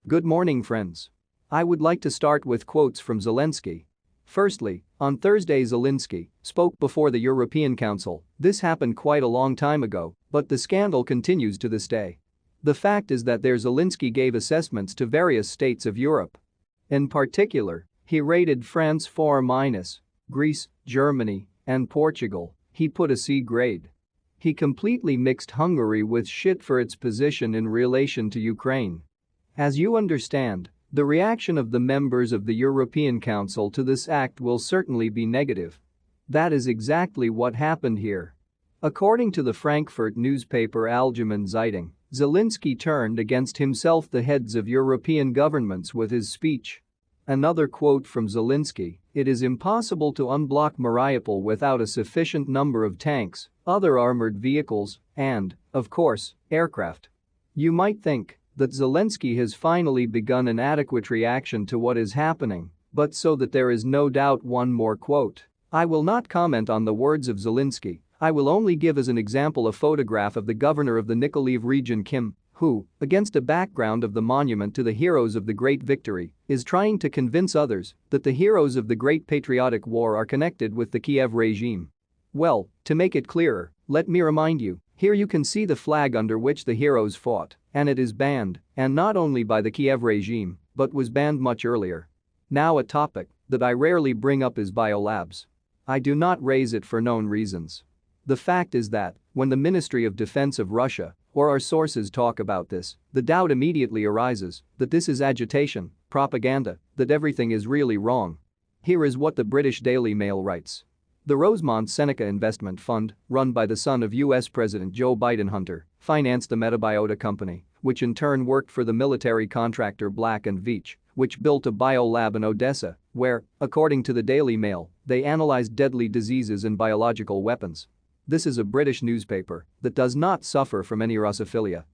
Good morning, friends. I would like to start with quotes from Zelensky. Firstly, on Thursday Zelensky spoke before the European Council. This happened quite a long time ago, but the scandal continues to this day. The fact is that Zelensky gave assessments to various states of Europe. In particular, he rated France 4-, Greece, Germany, and Portugal. He put a C grade. He completely mixed Hungary with shit for its position in relation to Ukraine. As you understand, the reaction of the members of the European Council to this act will certainly be negative. That is exactly what happened here. According to the Frankfurt newspaper Allgemeine Zeitung, Zelensky turned against himself the heads of European governments with his speech. Another quote from Zelensky: "It is impossible to unblock Mariupol without a sufficient number of tanks, other armored vehicles, and, of course, aircraft." You might think that Zelensky has finally begun an adequate reaction to what is happening, but so that there is no doubt one more quote. I will not comment on the words of Zelensky. I will only give as an example a photograph of the governor of the Nikolaev region Kim, who, against a background of the monument to the heroes of the Great Victory, is trying to convince others that the heroes of the Great Patriotic War are connected with the Kiev regime. Well, to make it clearer, let me remind you, here you can see the flag under which the heroes fought, and it is banned, and not only by the Kiev regime, but was banned much earlier. Now a topic that I rarely bring up is biolabs. I do not raise it for known reasons. The fact is that, when the Ministry of Defense of Russia or our sources talk about this, the doubt immediately arises that this is agitation, propaganda, that everything is really wrong. Here is what the British Daily Mail writes. The Rosemont Seneca investment fund, run by the son of US President Joe Biden Hunter, financed the Metabiota company, which in turn worked for the military contractor Black & Veatch, which built a biolab in Odessa, where, according to the Daily Mail, they analyzed deadly diseases and biological weapons. This is a British newspaper that does not suffer from any Russophilia.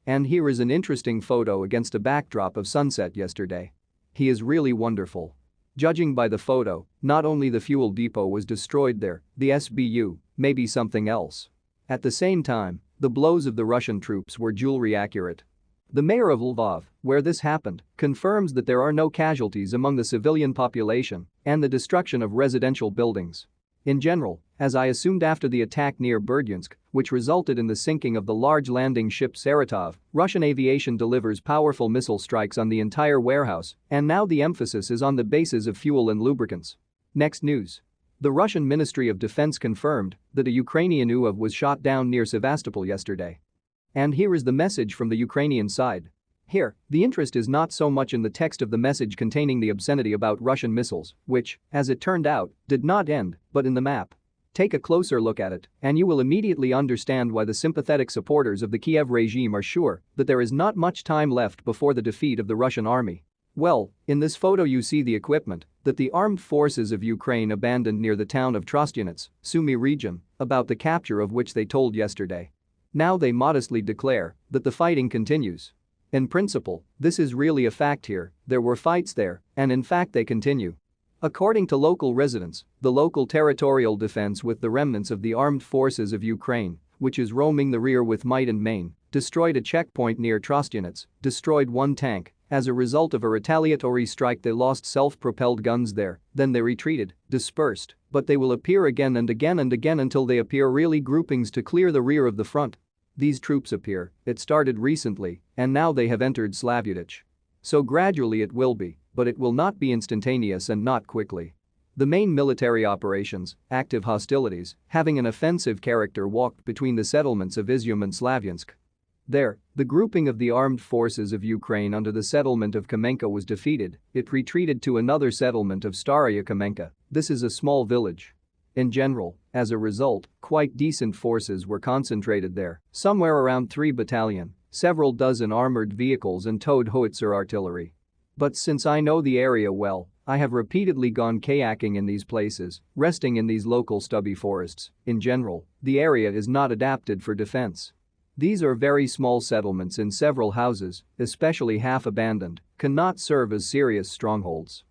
And here is an interesting photo against a backdrop of sunset yesterday. He is really wonderful. Judging by the photo, not only the fuel depot was destroyed there, the SBU, maybe something else. At the same time, the blows of the Russian troops were jewelry accurate. The mayor of Lvov, where this happened, confirms that there are no casualties among the civilian population and the destruction of residential buildings. In general, as I assumed after the attack near Berdyansk, which resulted in the sinking of the large landing ship Saratov, Russian aviation delivers powerful missile strikes on the entire warehouse, and now the emphasis is on the bases of fuel and lubricants. Next news. The Russian Ministry of Defense confirmed that a Ukrainian UAV was shot down near Sevastopol yesterday. And here is the message from the Ukrainian side. Here, the interest is not so much in the text of the message containing the obscenity about Russian missiles, which, as it turned out, did not end, but in the map. Take a closer look at it, and you will immediately understand why the sympathetic supporters of the Kiev regime are sure that there is not much time left before the defeat of the Russian army. Well, in this photo you see the equipment that the armed forces of Ukraine abandoned near the town of Trostyanets, Sumy region, about the capture of which they told yesterday. Now they modestly declare that the fighting continues. In principle, this is really a fact here, there were fights there, and in fact they continue. According to local residents, the local territorial defense with the remnants of the armed forces of Ukraine, which is roaming the rear with might and main, destroyed a checkpoint near Trostyanets, destroyed one tank. As a result of a retaliatory strike they lost self-propelled guns there, then they retreated, dispersed, but they will appear again and again and again until they appear really groupings to clear the rear of the front. These troops appear, it started recently, and now they have entered Slavutich. So gradually it will be, but it will not be instantaneous and not quickly. The main military operations, active hostilities, having an offensive character walked between the settlements of Izyum and Slavyansk. There, the grouping of the armed forces of Ukraine under the settlement of Kamenka was defeated, it retreated to another settlement of Staraya Kamenka. This is a small village. In general, as a result, quite decent forces were concentrated there, somewhere around 3 battalion, several dozen armored vehicles and towed howitzer artillery. But since I know the area well, I have repeatedly gone kayaking in these places, resting in these local stubby forests. In general, the area is not adapted for defense. These are very small settlements in several houses, especially half abandoned, cannot serve as serious strongholds.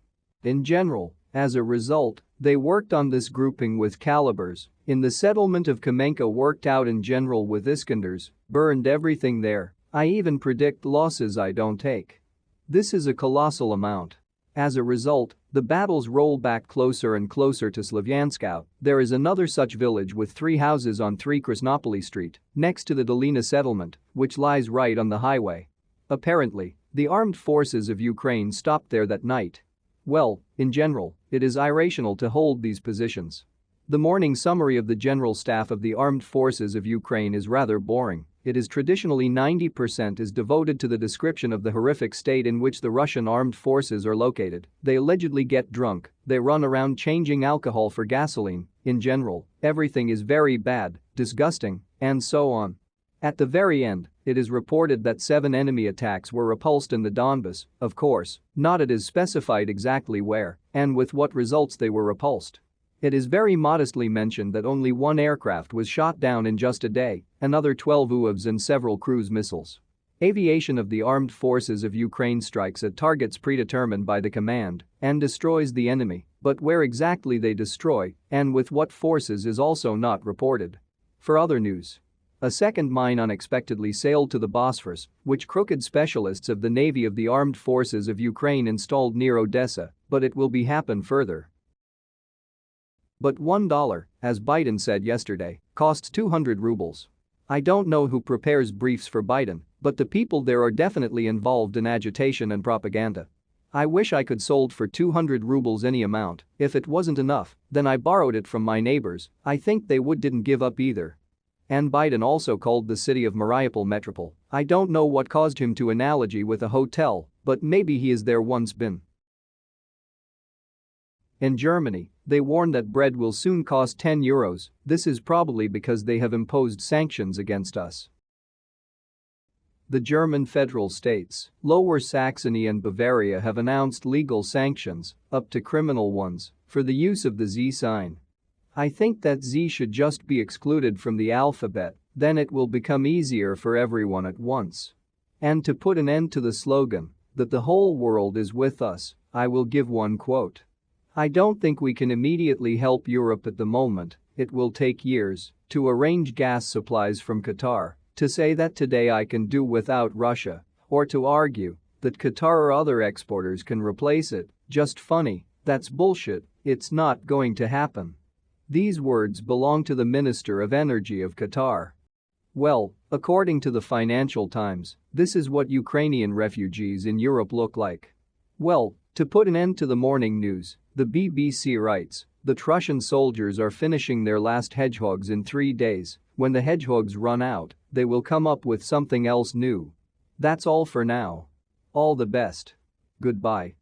In general, as a result, they worked on this grouping with calibers. In the settlement of Kamenka worked out in general with Iskanders, burned everything there, I even predict losses I don't take. This is a colossal amount. As a result, the battles roll back closer and closer to Slavyansk. There is another such village with 3 houses on 3 Krasnopoly Street, next to the Dolina settlement, which lies right on the highway. Apparently, the armed forces of Ukraine stopped there that night. Well, in general, it is irrational to hold these positions. The morning summary of the General Staff of the Armed Forces of Ukraine is rather boring. It is traditionally 90% is devoted to the description of the horrific state in which the Russian armed forces are located. They allegedly get drunk, they run around changing alcohol for gasoline. In general, everything is very bad, disgusting, and so on. At the very end, it is reported that 7 enemy attacks were repulsed in the Donbas, of course, not it is specified exactly where and with what results they were repulsed. It is very modestly mentioned that only 1 aircraft was shot down in just a day, another 12 UAVs and several cruise missiles. Aviation of the armed forces of Ukraine strikes at targets predetermined by the command and destroys the enemy, but where exactly they destroy and with what forces is also not reported. For other news, a second mine unexpectedly sailed to the Bosphorus, which crooked specialists of the Navy of the Armed Forces of Ukraine installed near Odessa, but it will be happen further. But $1, as Biden said yesterday, costs 200 rubles. I don't know who prepares briefs for Biden, but the people there are definitely involved in agitation and propaganda. I wish I could sold for 200 rubles any amount. If it wasn't enough, then I borrowed it from my neighbors. I think they didn't give up either. And Biden also called the city of Mariupol Metropole. I don't know what caused him to analogy with a hotel, but maybe he is there once been. In Germany, they warn that bread will soon cost 10 euros. This is probably because they have imposed sanctions against us. The German federal states, Lower Saxony and Bavaria, have announced legal sanctions, up to criminal ones, for the use of the Z sign. I think that Z should just be excluded from the alphabet, then it will become easier for everyone at once. And to put an end to the slogan that the whole world is with us, I will give one quote. I don't think we can immediately help Europe at the moment. It will take years to arrange gas supplies from Qatar. To say that today I can do without Russia, or to argue that Qatar or other exporters can replace it, just funny, that's bullshit, it's not going to happen. These words belong to the Minister of Energy of Qatar. Well, according to the Financial Times, this is what Ukrainian refugees in Europe look like. Well, to put an end to the morning news, the BBC writes that Russian soldiers are finishing their last hedgehogs in 3 days. When the hedgehogs run out, they will come up with something else new. That's all for now. All the best. Goodbye.